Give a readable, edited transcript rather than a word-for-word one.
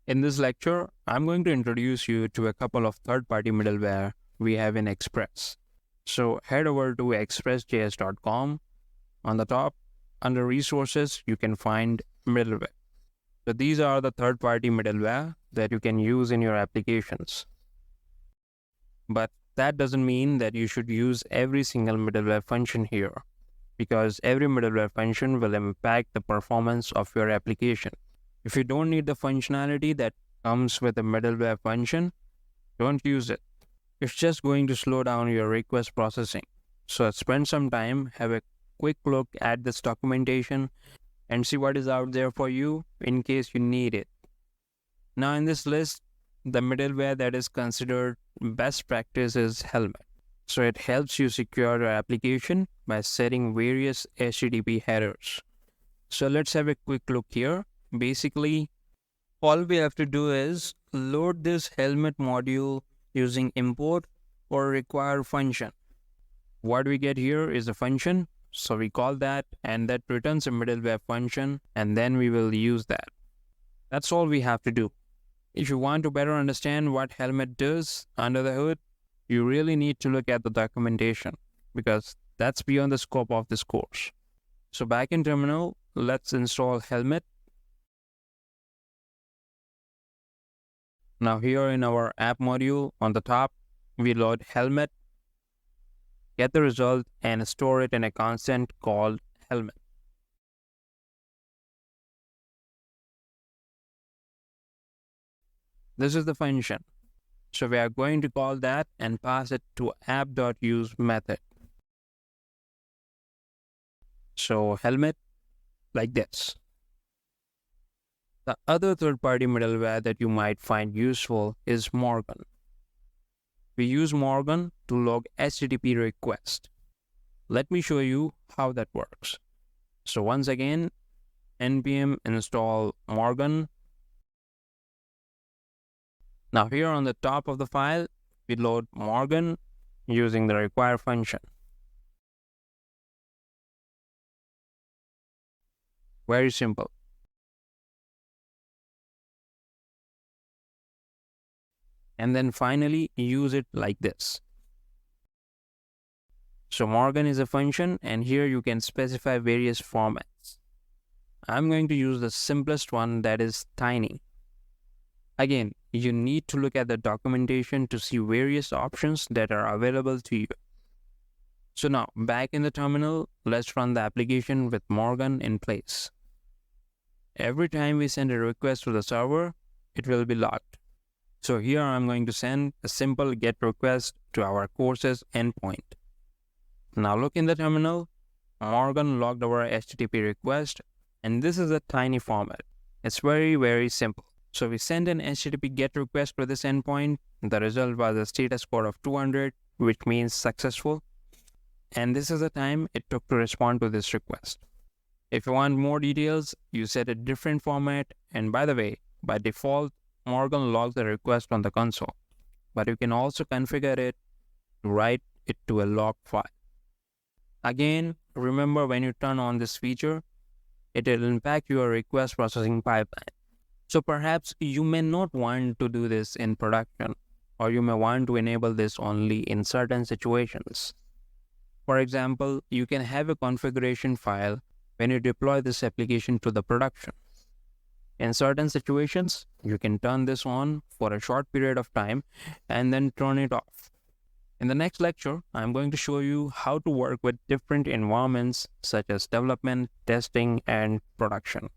In this lecture, I'm going to introduce you to a couple of third-party middleware we have in Express. So head over to express.js.com. On the top, under resources, you can find middleware. So these are the third-party middleware that you can use in your applications. But that doesn't mean that you should use every single middleware function here, because every middleware function will impact the performance of your application. If you don't need the functionality that comes with a middleware function, don't use it. It's just going to slow down your request processing. So spend some time, have a quick look at this documentation and see what is out there for you in case you need it. Now in this list, the middleware that is considered best practice is Helmet. So it helps you secure your application by setting various HTTP headers. So let's have a quick look here. Basically, all we have to do is load this Helmet module using import or require function. What we get here is a function, so we call that, and that returns a middleware function, and then we will use that. That's all we have to do. If you want to better understand what Helmet does under the hood, you really need to look at the documentation, because that's beyond the scope of this course. So back in terminal, let's install Helmet. Now here in our app module on the top, we load Helmet, get the result, and store it in a constant called Helmet. This is the function. So we are going to call that and pass it to app.use method. So Helmet, like this. The other third-party middleware that you might find useful is Morgan. We use Morgan to log HTTP request. Let me show you how that works. So once again, npm install Morgan. Now here on the top of the file, we load Morgan using the require function. Very simple. And then finally use it like this. So Morgan is a function, and here you can specify various formats. I'm going to use the simplest one, that is tiny. Again, you need to look at the documentation to see various options that are available to you. So now back in the terminal, let's run the application with Morgan in place. Every time we send a request to the server, it will be logged. So here I'm going to send a simple GET request to our courses endpoint. Now look in the terminal, Morgan logged our HTTP request, and this is a tiny format. It's very simple. So we send an HTTP GET request to this endpoint. The result was a status score of 200, which means successful. And this is the time it took to respond to this request. If you want more details, you set a different format. And by the way, by default, Morgan logs the request on the console, but you can also configure it to write it to a log file. Again, remember when you turn on this feature, it will impact your request processing pipeline. So perhaps you may not want to do this in production, or you may want to enable this only in certain situations. For example, you can have a configuration file when you deploy this application to the production. In certain situations, you can turn this on for a short period of time and then turn it off. In the next lecture, I'm going to show you how to work with different environments such as development, testing, and production.